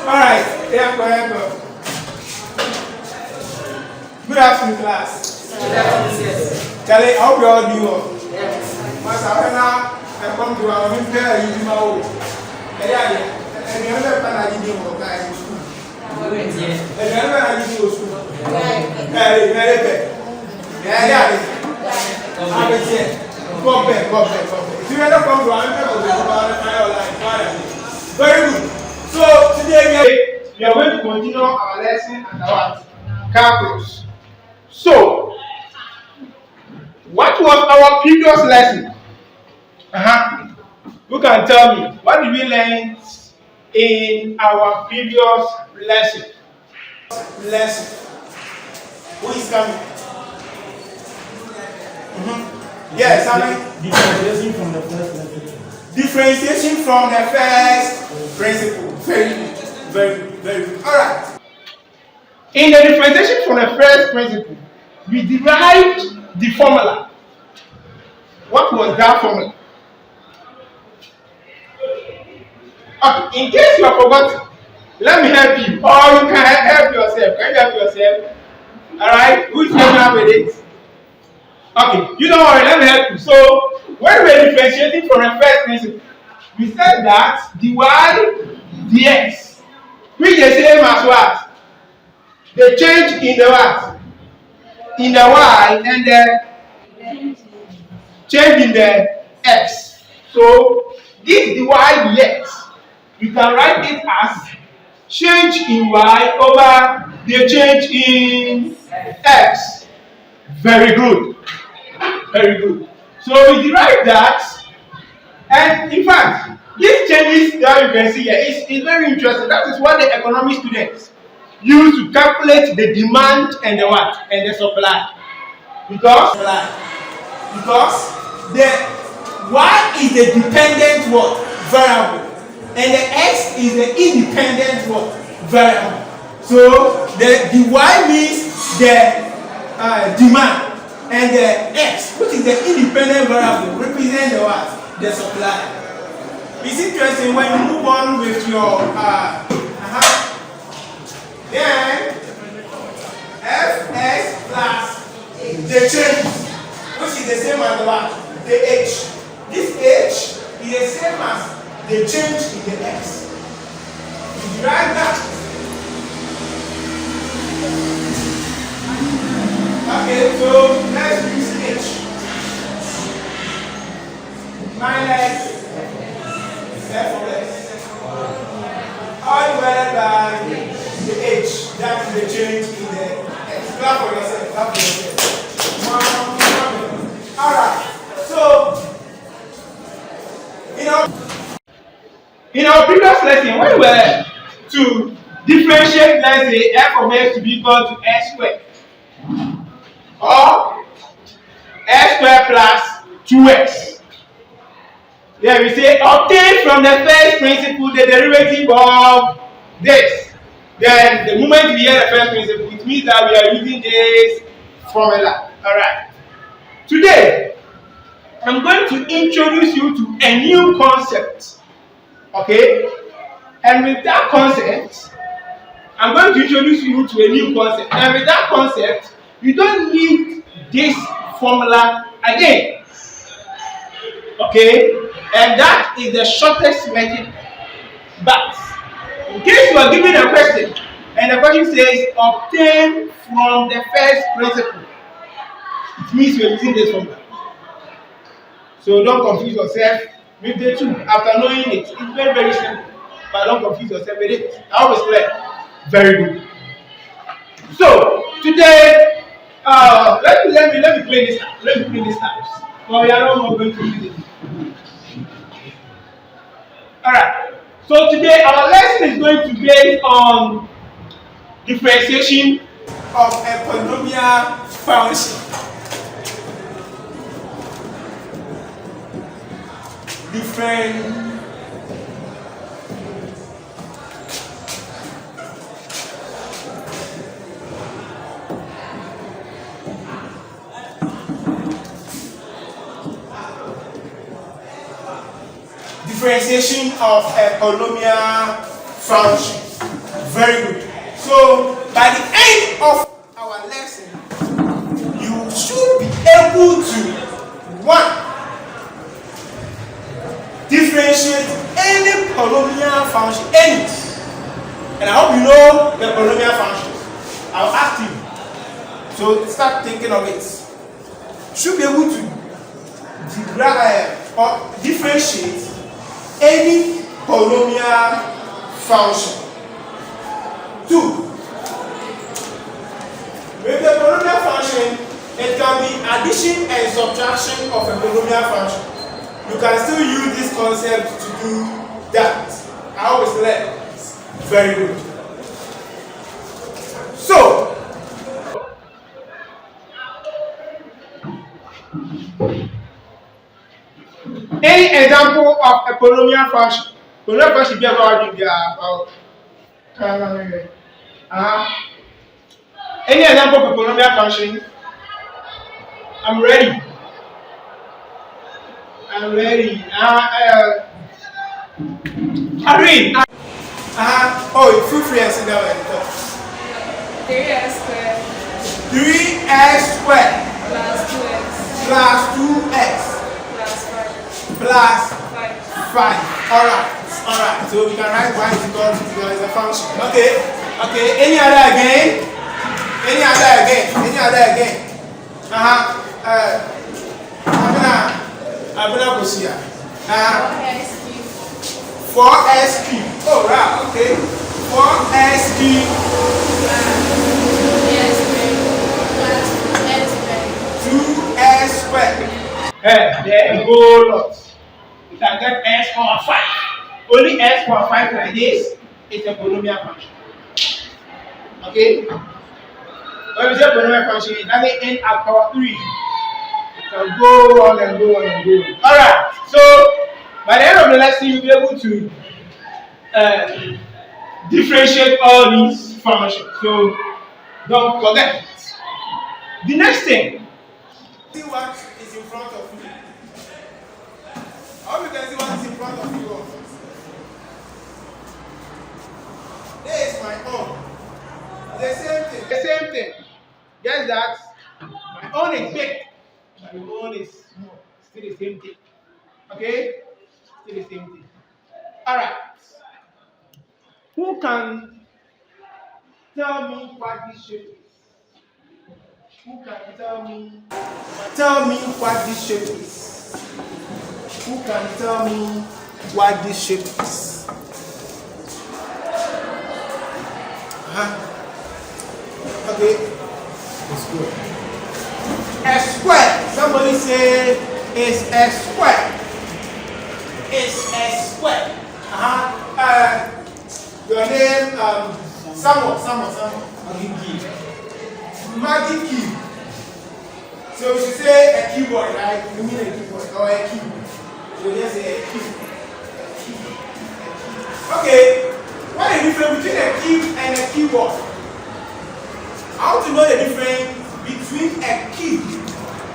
Alright, yeah, go ahead. Good afternoon, class. Good afternoon. Charlie, I hope you all do well. Yes. Master, I come to our new player, you know. And the other plan I did in guys in school. And the other plan I did in school. Very good. Yeah. I'm here. Come back. If you ever come to our very good. So today we are going to continue our lesson and our calculus. So, what was our previous lesson? Who can tell me what did we learn in our previous lesson? Who is coming? Yes, Differentiation from the first principle. Differentiation from the first principle. Very good. Alright. In the differentiation from the first principle, we derived the formula. What was that formula? Okay, in case you have forgotten, let me help you, or you can help yourself. Can you help yourself? Alright, who's coming up with it? Okay, you don't worry, let me help you. So, when we are differentiating from the first principle, we said that dy dx, which is the same as what? The change in the what? In the y and the change in the x. So, this dy dx, you can write it as change in y over the change in x. Very good. So we derive that, and in fact, these changes that you can see here is very interesting. That is what the economic students use to calculate the demand and the what and the supply. Because the y is the dependent what variable, and the x is the independent what variable. So the y means the demand. And the x, which is the independent variable, represent the what? The supply. It's interesting when you move on with your then fx plus the change, which is the same as the what? The h. This h is the same as the change in the x. You derive that. Okay, so let's use h minus f of x all divided by the h, that is the change in the x. Clap for yourself. Alright, so in our previous lesson, when we were to differentiate, let's say f of x to be equal to x squared, or x squared plus 2x. Then we say obtain from the first principle the derivative of this. Then the moment we hear the first principle, it means that we are using this formula. Alright. Today, I'm going to introduce you to a new concept. Okay? And with that concept, I'm going to introduce you to a new concept. And with that concept, you don't need this formula again. Okay? And that is the shortest method. But in case you are given a question and the question says obtain from the first principle, it means you are using this formula. So don't confuse yourself with the two after knowing it. It's very simple. But don't confuse yourself with it. I hope it's clear. Very good. So today, let me play this. Let me play this times. But we are not more going to do it. Alright. So today our lesson is going to be based on differentiation of a polynomial function. Differentiation of a polynomial function. Very good. So by the end of our lesson, you should be able to one, differentiate any polynomial function, any. And I hope you know the polynomial functions. I'll ask you. So start thinking of it. Should be able to or differentiate any polynomial function. 2. With the polynomial function, it can be addition and subtraction of a polynomial function. You can still use this concept to do that. I always learn. Very good. So, any example of a polynomial function? Polynomial function be about any example of a polynomial function? I'm ready. Irene. Oh, feel free and sit down and talk. 3x squared 3x squared plus 2x plus 2x plus 5 plus 5. Alright. So we can write y is equal to 0 as a function. Okay. Any other again? Abuna Kosia. 4x cubed. Oh, right. Okay. 4x cubed. 2x squared. There you go, lots. You can get x power 5. Only x power 5 like this is a polynomial function. Okay? When we say polynomial function, it doesn't end at power 3. It can go on and go on and go on. Alright, so by the end of the lesson, you'll be able to differentiate all these functions. So don't forget. The next thing, see what is in front of you. I hope you can see what is in front of you. There is my own. The same thing. Just that my own is big, my own is small. Still the same thing. Okay? Still the same thing. Alright. Who can tell me what this shape is? Who can tell me what this shape is? Who can tell me what this shape is? Okay. It's good. A square. Somebody say it's a square. It's a square. Your name, Samuel. Magic key. So you should say a keyboard, right? You mean a keyboard or a key. So just say a key. Okay. What is the difference between a key and a keyboard? How to know the difference between a key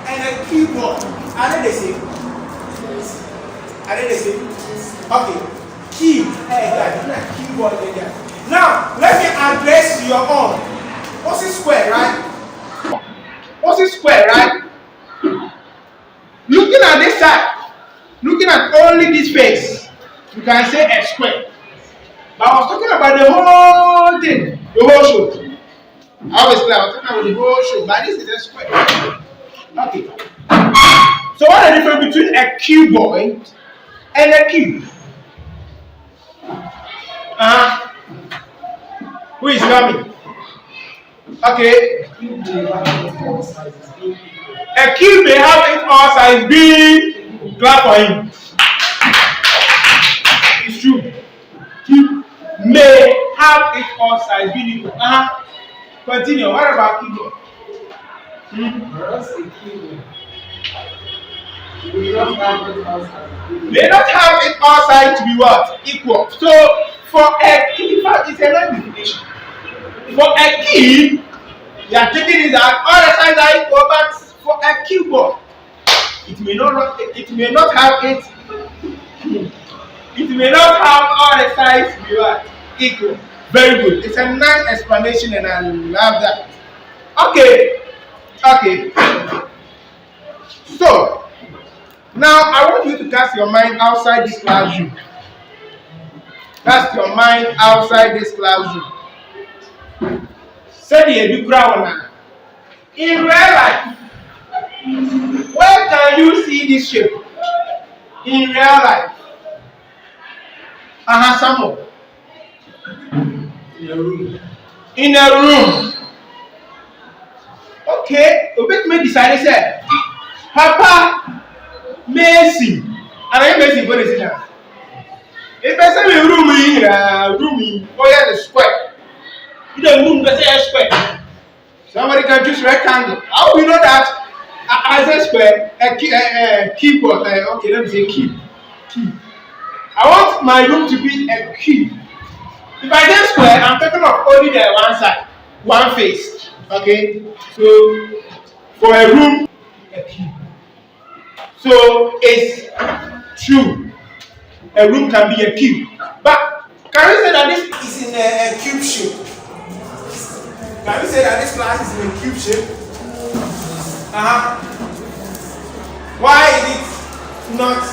and a keyboard? Are they the same? Okay. Key, keyboard. Now, let me address your own. What's a square, right? Looking at this side, looking at only this face, you can say a square. But I was talking about the whole thing, the whole show. Obviously, I was talking about the whole show, but this is a square. Okay. So what is the difference between a cuboid and a cube? Who is coming? Okay. A cube may have its all size being. Clap for him. It's true. Cube may have its all size being equal. Continue. What about keyboard? May not have its all sides to be what? Equal. So for a key, in fact, it's a non-definition. For a key, you are taking it that all the sides are equal, but for a keyboard, it may not have all the sides to be what? equal. Very good. It's a nice explanation and I love that. Okay. So, now I want you to cast your mind outside this classroom. Cast your mind outside this classroom. Say the Edukra. In real life, where can you see this shape? In real life. Someone. In a room. In a room. Okay, obey me decide say, Papa, Messi. And I Messi what is it now? If I say room, oh yeah, the square. You don't room, but say a square. Somebody can choose rectangle. How do you know that? As a square, a keyboard. Okay, let me say key. I want my room to be a cube. If I say square, I'm talking of only the one side, one face. Okay, so for a room, a cube. So it's true. A room can be a cube. But can we say that this is in a cube shape? Can we say that this class is in a cube shape? Why is it not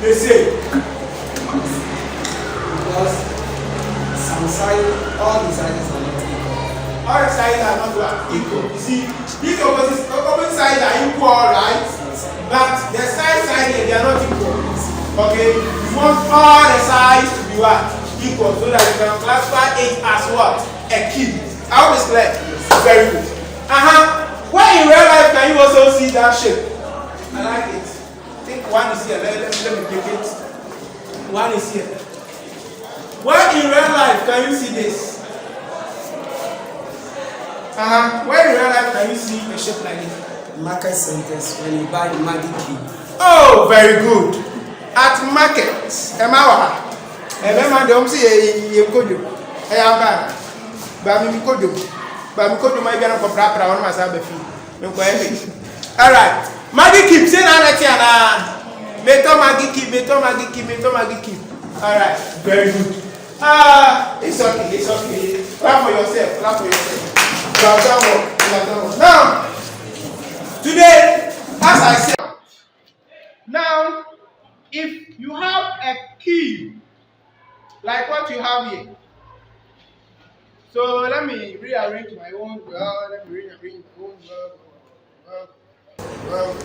the same? Because some sides, all the sides are not equal. All the sides are not equal. You see, these opposite sides are equal, right? But the side here, they are not equal. Okay? You want all the sides to be what? Equal, so that you can classify it as what? A cube. How is clear? Very good. Where in real life can you also see that shape? I like it. I think one is here. Let me take it. One is here. Where in real life can you see this? Where in real life can you see a shape like this? Market centers when you buy Maggie key. Oh, very good. At markets, Emawa. Emma don't see a kodu. I am bad. Bami kodu. Bami kodu my gana for prapra on myself. Alright. Maggie keep saying Anatiana. Meto Maggie keep. Alright, very good. It's okay. Clap for yourself. Now, today, as I said, now, if you have a key, like what you have here, so let me rearrange my own word. Let me rearrange my own word.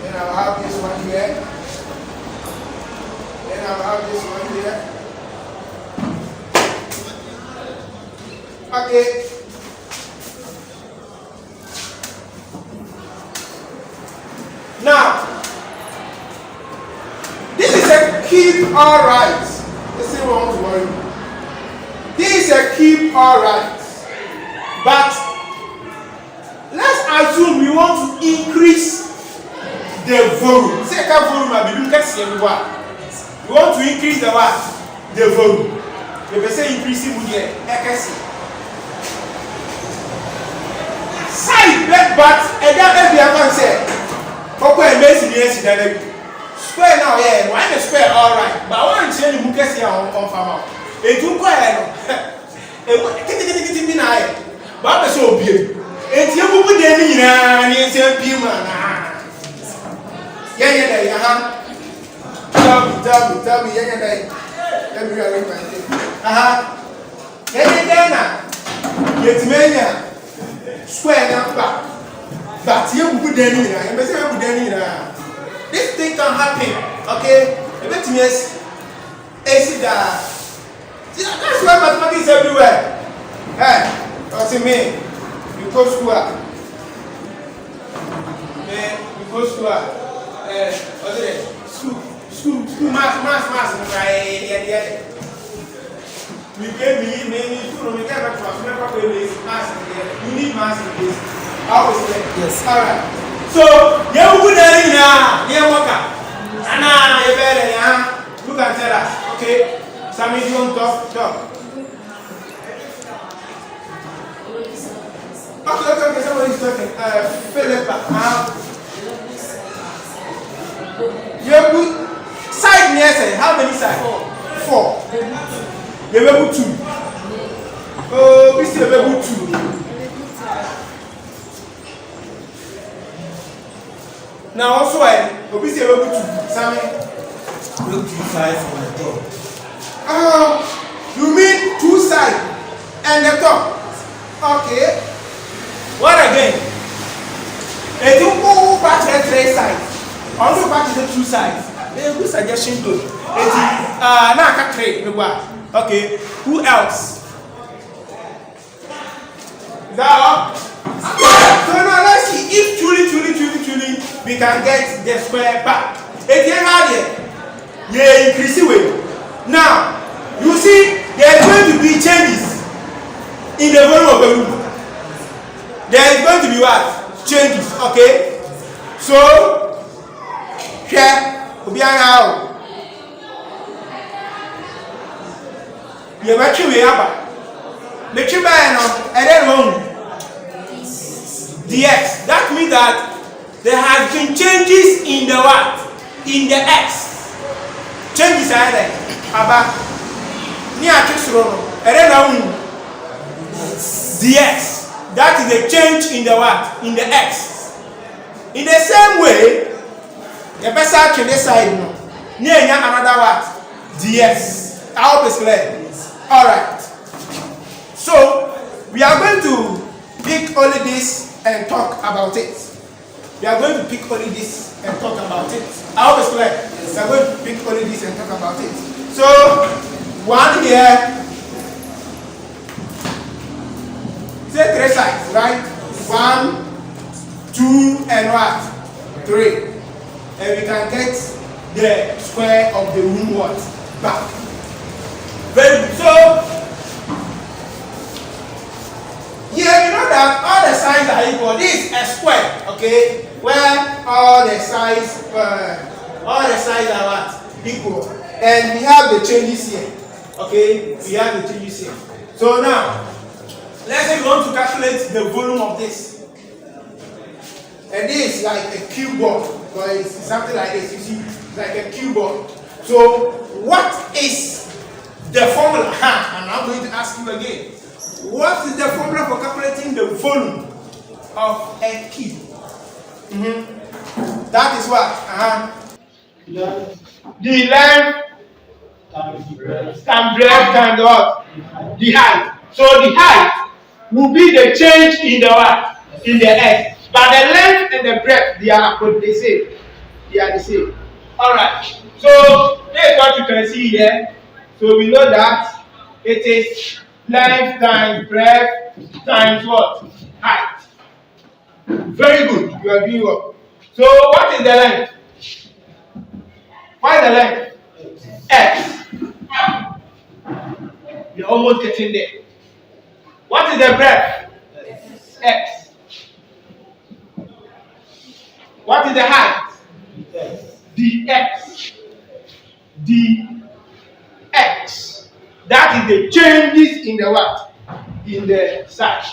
Then I'll have this one here. Then I'll have this one here. Okay. Now, this is a keep all right. Let's see what I want to worry. This is a keep all right. But let's assume we want to increase the volume. Second volume, I believe that's everywhere. We want to increase the what? The volume. If we say increasing, we get XC. Side, but every other say, okay, amazing, yes, square now, yeah, why the square all right? But I want to tell you, Mukasi on farm. It took quite a but I'm so big. It's you who put them in and you say, Pima. Yeah. Tell me, yeah. Let me arrange my thing. Yeah. Get mania. Square number. But you put them in and this thing can happen. Okay? A bit yes. AC that. That's why mathematics is everywhere. Hey, what's it mean? You go school. You go school. What's it? School, mass. Yeah. We gave me food. We get back to us. Mass. You need mass in this. Always there. Yes. Alright. So, you put that in now. You worker. Anna, you better. Look and tell us. Okay? Sammy, you want to talk. Okay, somebody's talking. Philip, you put side near say, how many sides? 4. You able 2. Oh, we see able 2. Now also we see able 2. Sammy. Look 2 sides on the top. You mean 2 sides and the top? Okay. What again? It will go back to the 3 sides. Also back to the 2 sides. A good suggestion too. Now 3. Okay. Who else? Is that all? So now let's see if truly we can get the square back. Yeah, increase way. Now, you see, there are going to be changes in the volume of the room. There is going to be what? Changes, okay? So, here, we are now. You have actually the triple and then dx. That means that there has been changes in the what? In the x. Changes are there. Aba. Ni atusuro. And then dx. That is a change in the what? In the x. In the same way, the best to this side no. Ni another what? Dx. I hope it's clear. Alright. So we are going to pick only this and talk about it. We are going to pick only this and talk about it. I hope it's clear. We are going to pick only this and talk about it. So, 1 here. Say 3 sides, right? 1, 2, and what? 3. And we can get the square of the room what? Back. Very good. So, here you know that all the sides are equal. This is a square, okay? Where all the sides are what? Equal. And we have the changes here. Okay? We have the changes here. So now, let's say we want to calculate the volume of this. And this is like a cube ball. So it's something like this. You see, like a cube ball. So what is the formula? And I'm going to ask you again. What is the formula for calculating the volume of a cube? That is what? The length times breadth times what? The height. So the height will be the change in the what? In the x. But the length and the breadth, they are the same. They are the same. Alright. So this is what you can see here. So we know that it is length times breadth times what? Height. Very good. You are doing well. So what is the length? What is the length? X. You're almost getting there. What is the breadth? X. What is the height? Dx. Dx. That is the changes in the what? In the side.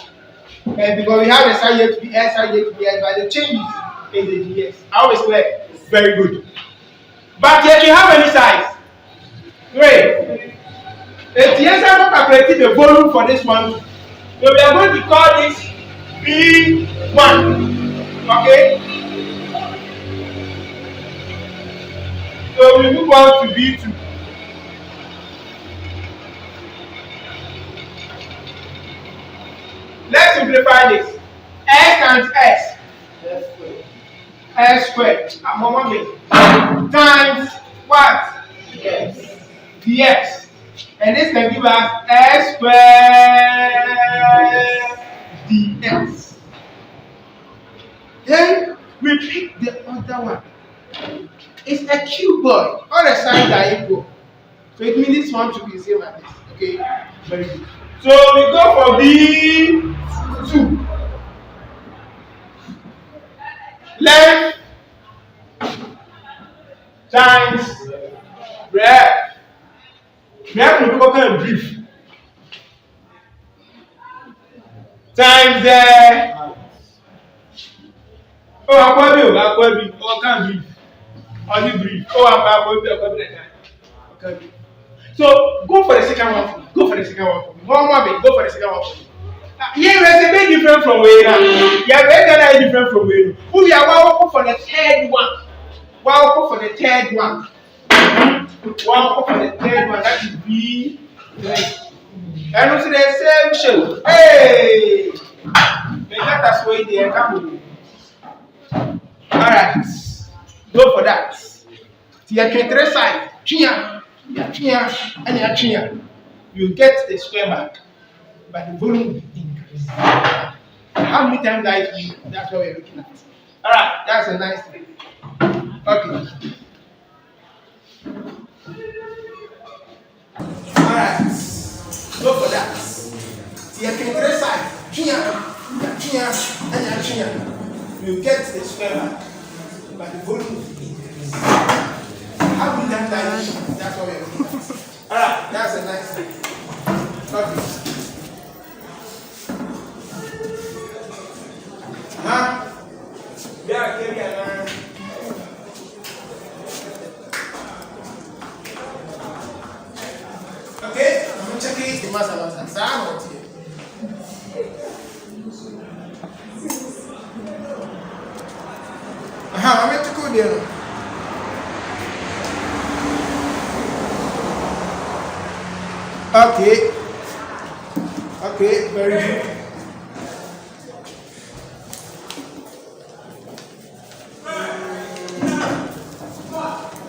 And because we have the side here to be S, side here to be S, but the changes in the dx. I always clear. Very good. But yet you have any size? Great. If the answer for calculating the volume for this one, so we are going to call this B1. Okay? So we move on to B2. Let's simplify this. S times S. S squared. Times what? Dx. And this can give us S squared dx. Then we pick the other one. It's a cuboid. All the sides are equal. So it means this one should be the same as this. Okay? Very good. So we go for B2. Length times breadth. Breadth will be kind of brief. Times the Aquabi, or can't brief. Only brief. Okay. So go for the second one for me. Go for the second one for me. One more bit. Go for the second one for me. Yeah, it's a bit different from where now. Yeah, very different from where. Who we are go for the third one. Go for the third one. Go for the third one. That is B. And also the same show. Hey! But that's where they are coming. Alright. Go for that. Tia three side. Chia. Chia. And chia. You get the square back. But the volume will increase. How many times I do? That's what we're looking at. Alright, that's a nice thing. Okay. Alright. Go for that. You can trace side. Chia, and chia. You get the square back. But the volume will increase. How many times I do? That's what we're looking at. Alright, that's a nice thing. Okay. Yeah, okay, I'm checking the master exam. I'm going to go there. Okay, very good.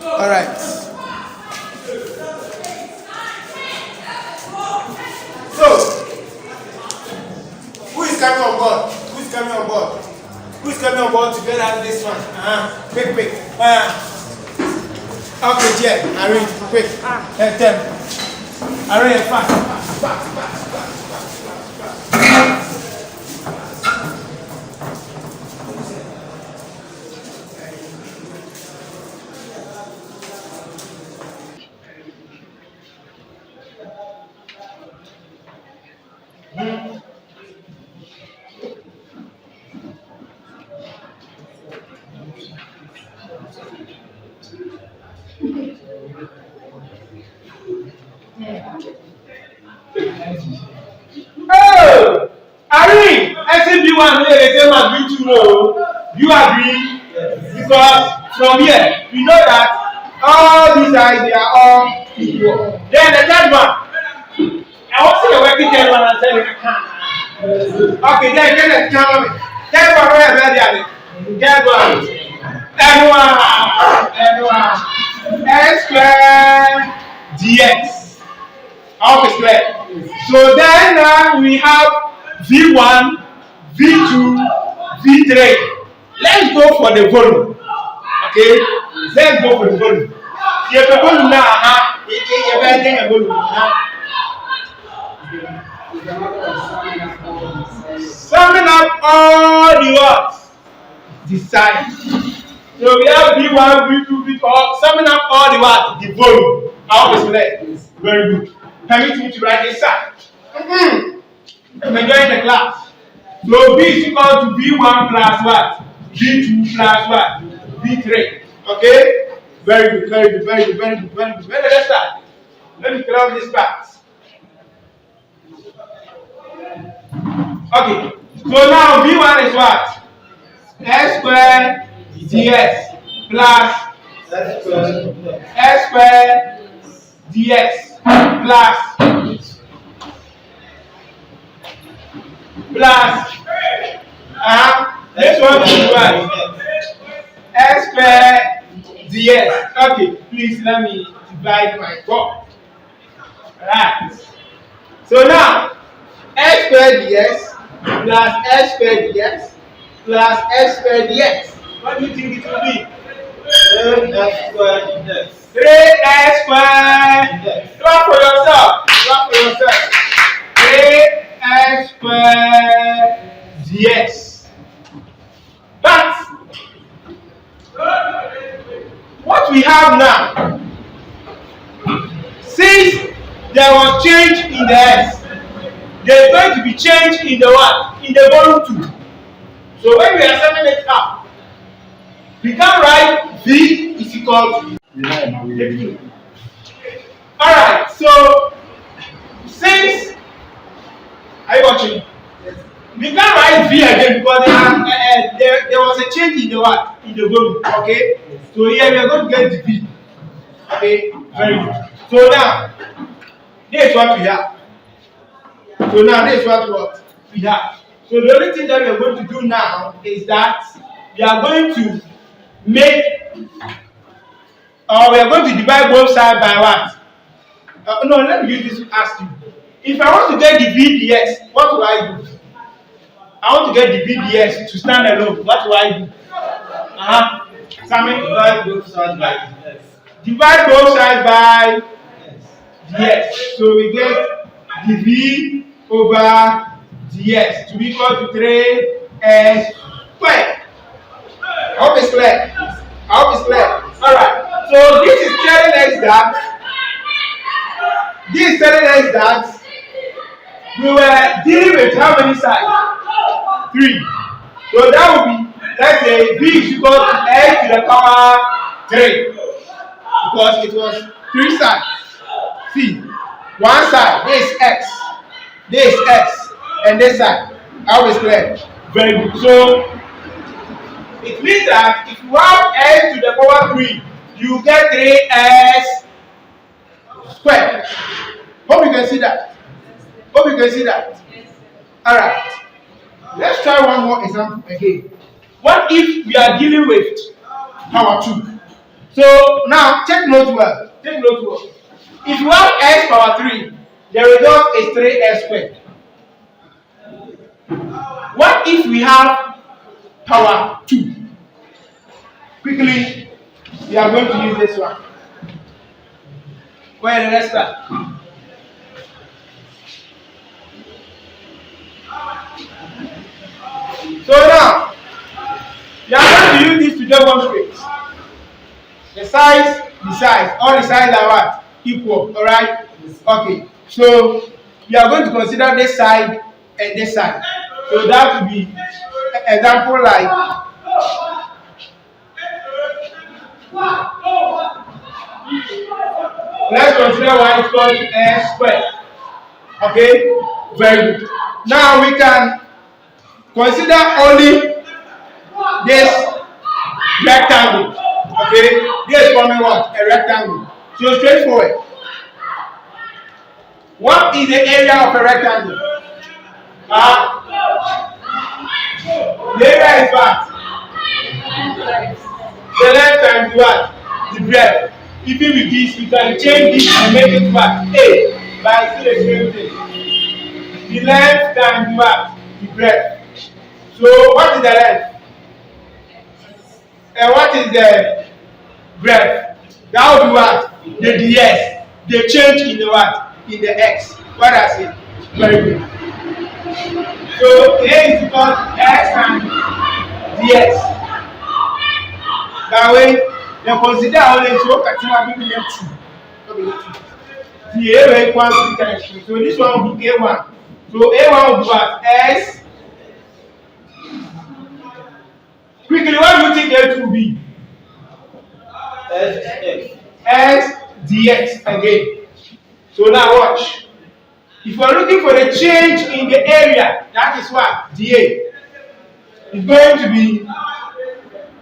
All right. So, who is coming on board? Who is coming on board? Who is coming on board to get out this one? Quick. Okay, Jen, arrange quick. And them. Arrange fast. Oh, Irene, I said you want to say agree to know. You agree? Because from here, we know that all these guys, they are all equal. Then the third one. I want to see the working third one and say I can't. Okay, then get the third one. Third one, where are they? Third one. Everyone. S square dx. Okay, square. So then we have V1, V2, V3. Let's go for the volume. Okay? Let's go for the volume. You have the volume now. Summing up all the what? The sides. So we have V1, V2, V4. Summing up all the what? The volume. How is it? Very good. Permit me to write this side. I'm enjoying the class. So B is equal to V1 plus what? V2 plus what? V3. Okay? Very good. Let's start. Let me clear this part. Okay. So now V1 is what? S square dx plus S square dx plus this one is what? S square dx. Okay, please let me divide my board. Right. So now S square dx plus S square dx plus S square dx. What do you think it will be? 3S square. 3S square. Clap for yourself. 3S square dx. But what we have now, since there was change in the S, there is going to be change in the what? In the volume too. So when we are summing it up, we can write V is equal to Alright, so since, are you watching? We can't write V again because there was a change in the what? In the volume. Okay? So here we are going to get the V. Okay? Very good. So now, this is what we have. So now this is what we have. So the only thing that we are going to do now is that we are going to make, or we are going to divide both sides by what? No, let me use this to ask you. If I want to get the VDS, what do I do? I want to get the VDS to stand alone. What do I do? Sammy, divide both sides by DS. Divide both sides by DS. So we get the V over DS to be equal to 3s squared. I hope it's clear. I hope it's clear. Alright. So this is telling us that we were dealing with how many sides? 3. So that would be, let's say, V is equal to x to the power 3. Because it was 3 sides. See, one side, this is x, this is x, and this side. I hope it's clear. Very good. So it means that if you have x to the power 3, you get 3s squared. Hope you can see that. Hope you can see that. Alright. Let's try one more example again. What if we are dealing with power 2? So now take note well. Take note well. If you have x power 3, the result is 3s squared. What if we have power 2? Quickly, we are going to use this one. Where the rest are? So now, you are going to use this to demonstrate. The size, all the sides are what? Equal, alright? Okay, so you are going to consider this side and this side. So that would be example like let's consider y is equal to s squared. Okay, very good. Now we can consider only this rectangle. Okay, this is forming what? A rectangle. So straightforward. What is the area of a rectangle? The area is what? The length times what? The breadth. Even with this, we can change this and make it what? A. But still the same thing. The length times what? The breadth. So what is the length? And what is the breadth? That would be what? The ds. The change in the what? In the x. What I say? Very good. So a is equal to x and ds. That way, they consider only so continue being two. The a equals to 3 times 2. So this one will be a1. So a1 will be what? S. Quickly, what do you think a2 will be? S dx again. So now watch. If you are looking for the change in the area, that is what? dA. It's going to be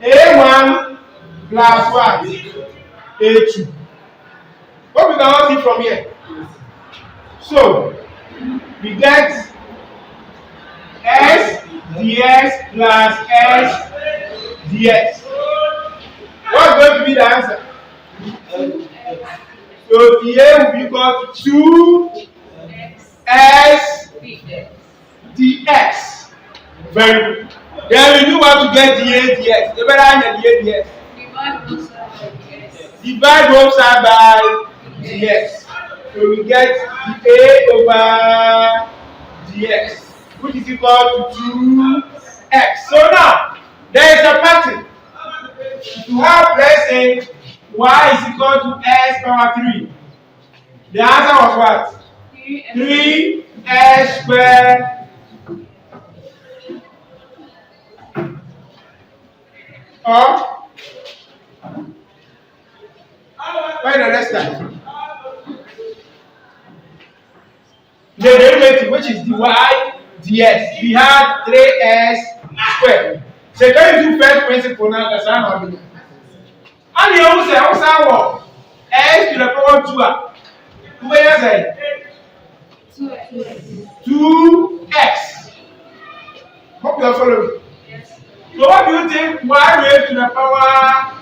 a1 plus what? a2. What we can all see from here? So we get s dx plus s dx. What's going to be the answer? So dA will be equal to 2s dx. Very good. Then we do want to get dA dx. You better have dA dx. Divide both sides by dx. So we get the a over dx, which is equal to 2x. So now, there is a pattern. If you have, let's say, y is equal to s power 3. The answer was what? 3s squared or where the rest are? the derivative, which is dy dx. We had 3s squared. So can you do first principle now? That's how I'm doing. And you also say, what? S to the power 2. Where is it? 2x. Hope you are following. Yes. So what do you think y raised to the power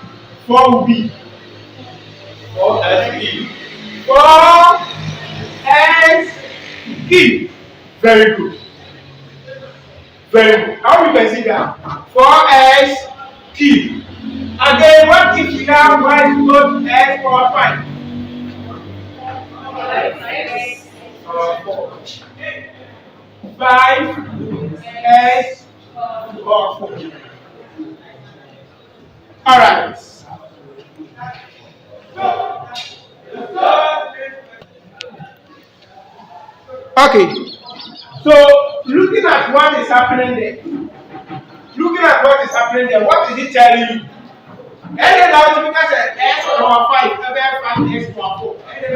4 will be? 4x. 4x cubed. Very good. Very good. How we can see that? 4x cubed. Again, what if we have y is equal to x power 5? 5x power 4. Alright. Okay. So looking at what is happening there, what is it telling you? And then now you can say x power 5, and then 5x power 4. And then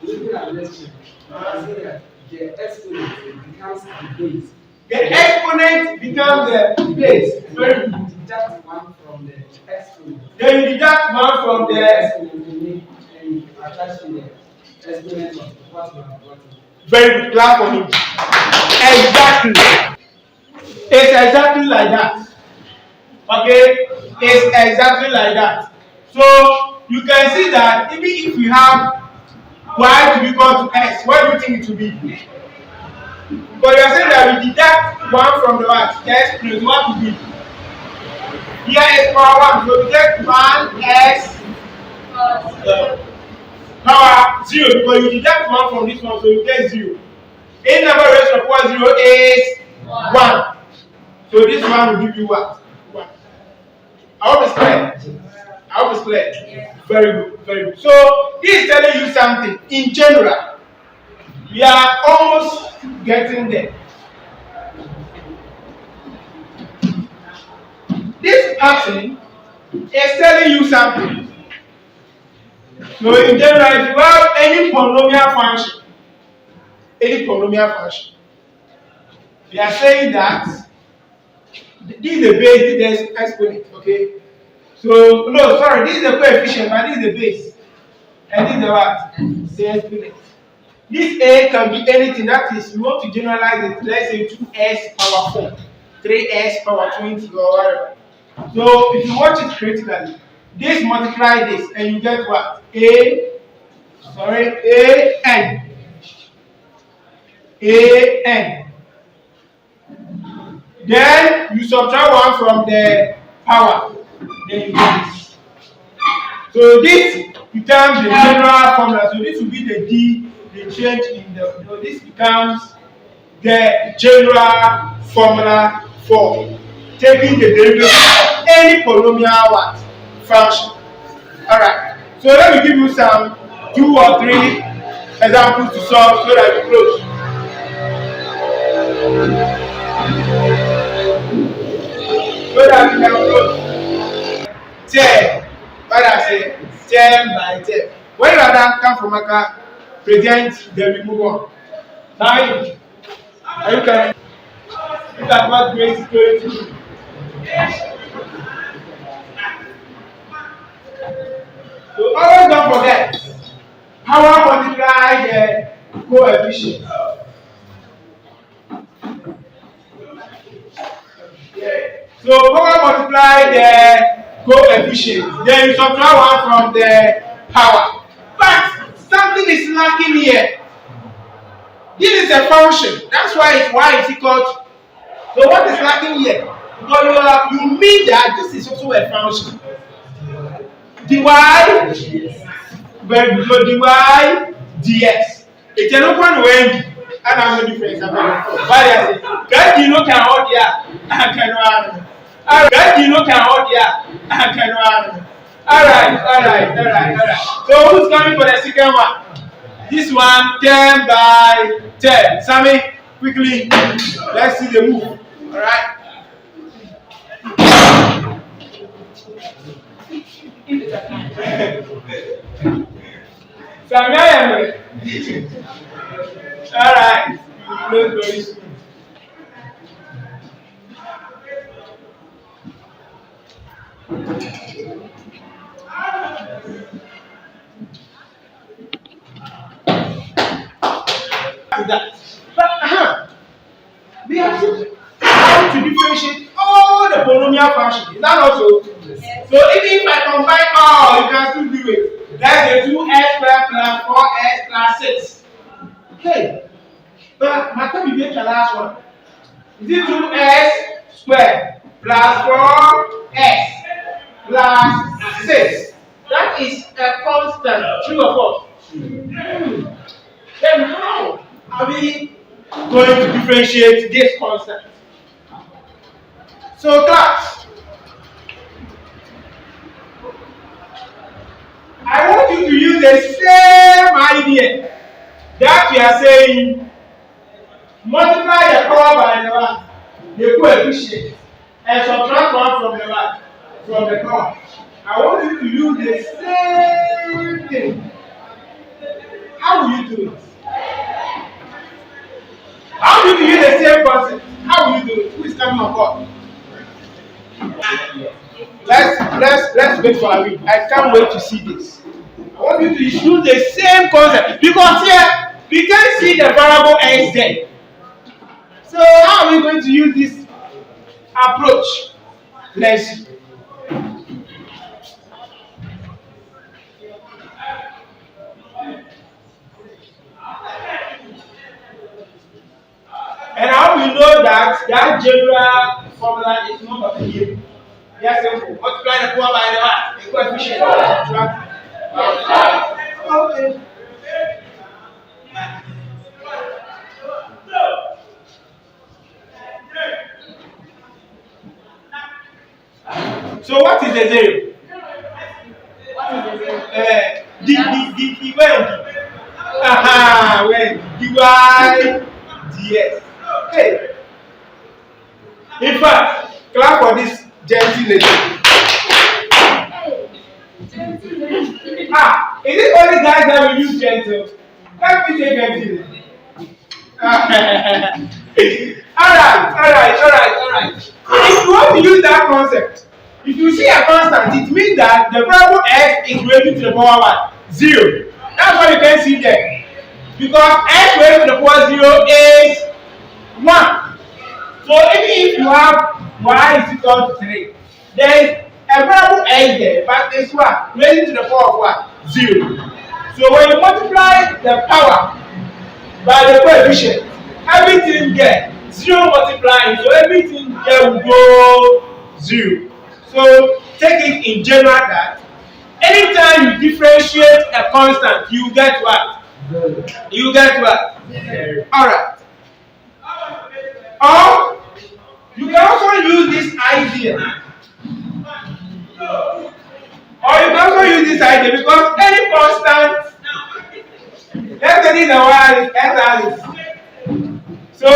Looking at this thing, I say that the exponent becomes the base. the exponent becomes the base. Very good. Deduct 1 from the exponent. Then you deduct 1 from the Exponent and you attach to the exponent of what you have gotten. very good. Clap for him. Exactly. It's exactly like that. Okay? It's exactly like that. So you can see that even if we have y to be equal to x, what do you think it will be? But you are saying that we deduct 1 from the what? X plus what will be? Here is power 1, so we get 1x power 0 because you deduct 1 from this one, so you get 0. A number raised to the power 0 is 1. So this one will give you what? 1. I hope it's clear. I hope it's clear. Yeah. Very good, very good. So this is telling you something. In general, we are almost getting there. This action is telling you something. So in general, if you have any polynomial function, we are saying that this is the base, this is the exponent, okay? So, no, sorry, this is the coefficient, but this is the base. And this is the what? The exponent. This a can be anything, that is, we want to generalize it, let's say 2s power 4, 3s power 20, or whatever. So, if you watch it critically, this multiply this, and you get what? A n. Then you subtract 1 from the power. Then you get this. So this becomes the general formula. So this will be the d, the change in the. So this becomes the general formula for taking the derivative of any polynomial what? Function. Alright. So let me give you some 2 or 3 examples to solve so that we close. So that we can close. 10. What I say? 10 by 10. When you are done, come from Maka, present, then we move on. Now, are you coming? Look at what Grace is going to do. So always don't forget, power multiply the coefficient. So power multiply the coefficient. Then you subtract 1 from the power. But something is lacking here. This is a function. That's why it's y is equal to. So what is lacking here? Because you mean that this is also a function. dy, very good. So dy dx. It's an open way. And I'm no difference. But I say, God, you know, can hold here. I can run. God, you know, can hold here. I can run. Alright. So who's coming for the second one? This one, 10 by 10. Sammy, quickly, let's see the move. Alright. All right. Close very soon. That. But we have to how to differentiate all the polynomial functions. Is that also? Yes. So even if I combine all, you can still do it. That's the 2x squared plus 4x plus 6. Okay. But my time you get the last one. Is it 2x squared plus 4x plus 6? That is a constant. True or false? Then how are we going to differentiate this constant? So class, I want you to use the same idea that we are saying, multiply the power by the coefficient, and subtract 1 from the power. I want you to use the same thing. How will you do it? How will you use the same concept? How will you do it? Who is coming on board? Let's wait for a week. I can't wait to see this. I want you to use the same concept because here we can't see the variable x there. So how are we going to use this approach? Let's see. And how we know that general formula is not applicable? Yes, simple. Multiply the power by the coefficient. Okay. So what is the zero? What is the zero? The when dy dx. Hey. In fact, clap for this gentle lady. Is it only guys that will use gentle? Let me say gentle. Alright. If you want to use that concept, if you see a constant, it means that the variable x is raised to the power what? 0. That's what you can see there. Because x raised to the power 0 is 1. So even if you have y is equal to 3, there is a variable x there, but it's what? Raised to the power of what? 0. So when you multiply the power by the coefficient, everything there 0 multiplying, so everything there will go 0. So take it in general that anytime you differentiate a constant, you get what? You get what? Alright. Or you can also use this idea. Because any constant, let's say this is a y axis. So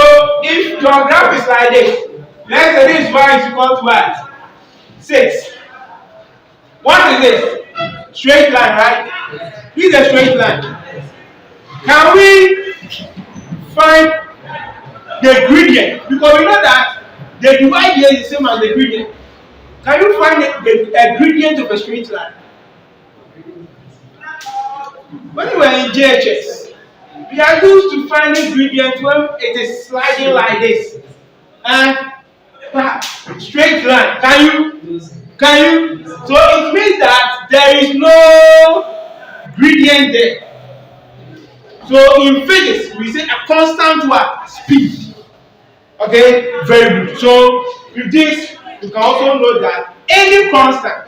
if your graph is like this, let's say this y is equal to what? 6. What is this? Straight line, right? This is a straight line. Can we find the gradient? Because we know that the divide here is the same as the gradient. Can you find a gradient of a straight line? When we were in JHS, we are used to finding gradient when it is sliding like this. And straight line. Can you? So it means that there is no gradient there. So in physics, we say a constant what? Speed. Okay, very good. So with this, you can also know that any constant,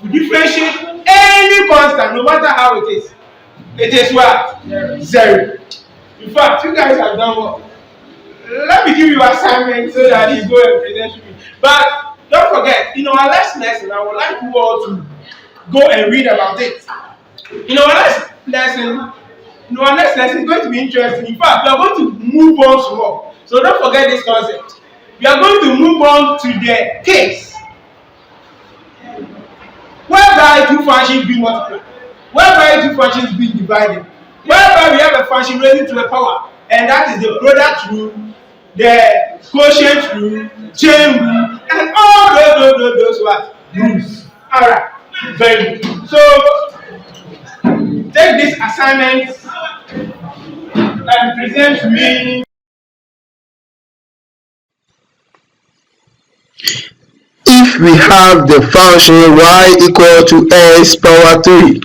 we differentiate any constant, no matter how it is what? 0. In fact, you guys have done well. Let me give you an assignment so that you go and present to me. But don't forget, in our next lesson, I would like you all to go and read about it. In our next lesson is going to be interesting. In fact, we are going to move on some more. So don't forget this concept. We are going to move on to the case whereby whereby two functions being multiplied, whereby two functions being divided, whereby we have a function raising to a power, and that is the product rule, the quotient rule, chain rule, and all those what rules. Alright, very good. So take this assignment and present to me. If we have the function y equal to x power 3,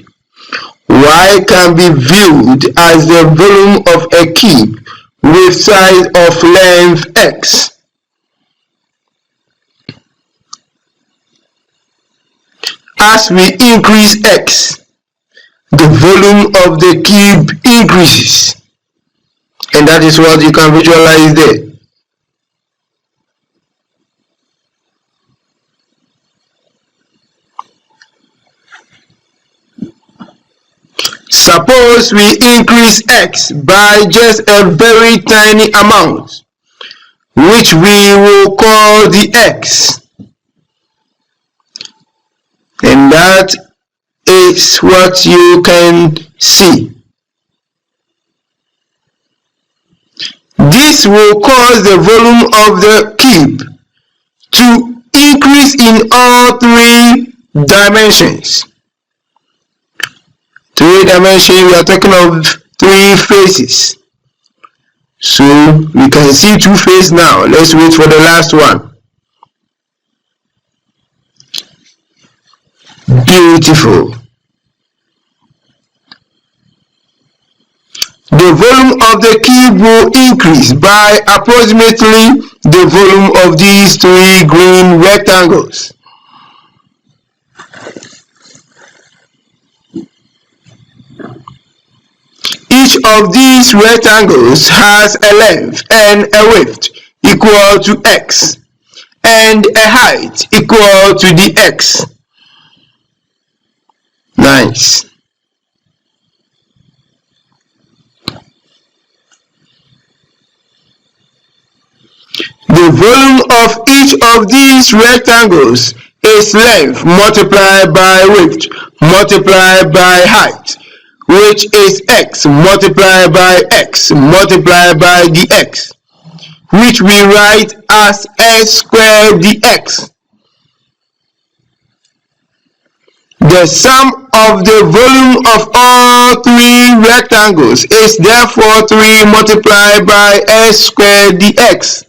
y can be viewed as the volume of a cube with side of length x. As we increase x, the volume of the cube increases, and that is what you can visualize there. Suppose we increase x by just a very tiny amount, which we will call the x, and that is what you can see. This will cause the volume of the cube to increase in all three dimensions. Three dimensions, we are talking of three faces. So we can see two faces now. Let's wait for the last one. Beautiful. The volume of the cube will increase by approximately the volume of these three green rectangles. Each of these rectangles has a length and a width equal to x and a height equal to the x. Nice. The volume of each of these rectangles is length multiplied by width multiplied by height, which is x multiplied by x multiplied by the x, which we write as x squared dx. The sum of the volume of all three rectangles is therefore 3 multiplied by x squared dx.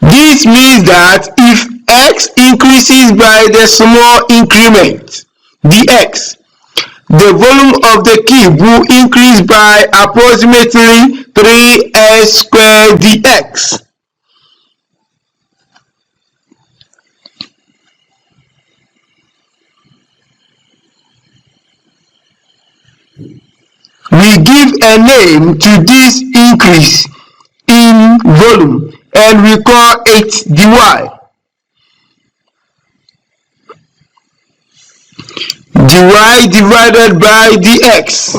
This means that if x increases by the small increment dx, the volume of the cube will increase by approximately 3x squared dx. We give a name to this increase in volume and we call it dy. dy divided by dx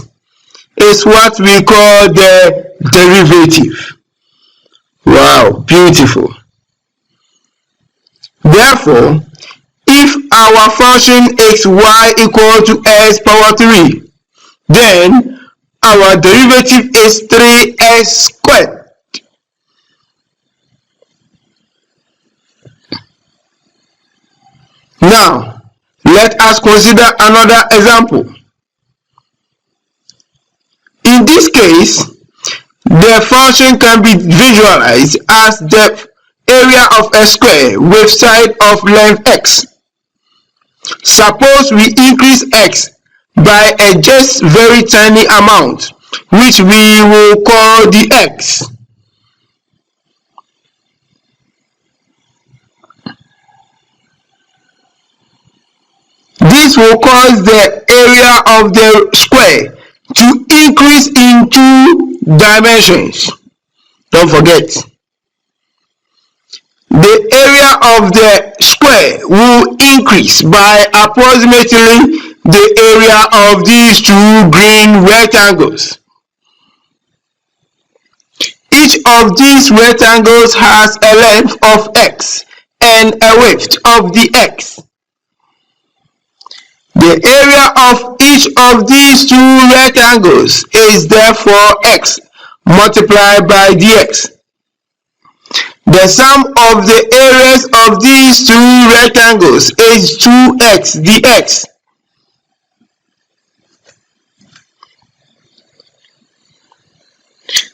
is what we call the derivative. Wow, beautiful. Therefore, if our function is y equal to x power 3, then our derivative is 3x squared. Now, let us consider another example. In this case, the function can be visualized as the area of a square with side of length x. Suppose we increase x by a just very tiny amount, which we will call the x. This will cause the area of the square to increase in 2 dimensions. Don't forget. The area of the square will increase by approximately the area of these 2 green rectangles. each of these rectangles has a length of x and a width of the x. The area of each of these two rectangles is therefore x multiplied by dx. The sum of the areas of these two rectangles is 2x dx.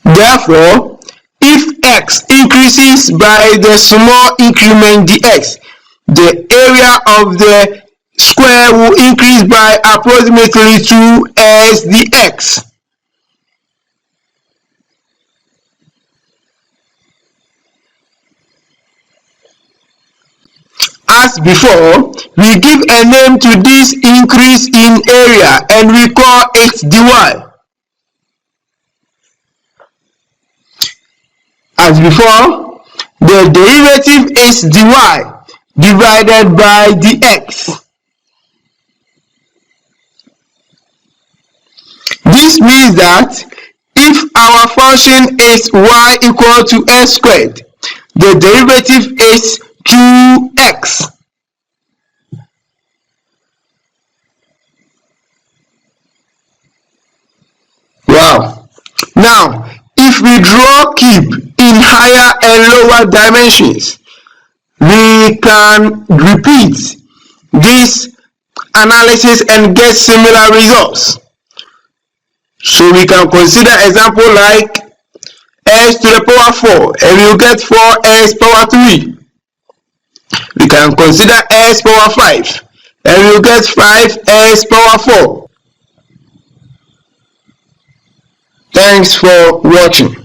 Therefore, if x increases by the small increment dx, the area of the square will increase by approximately 2s dx. As before, we give a name to this increase in area and we call it dy. As before, the derivative is dy divided by dx. This means that if our function is y equal to x squared, the derivative is 2x. Wow. Now, if we draw cube in higher and lower dimensions, we can repeat this analysis and get similar results. So we can consider example like s to the power 4 and we will get 4s power 3. We can consider s power 5 and we will get 5s power 4. Thanks for watching.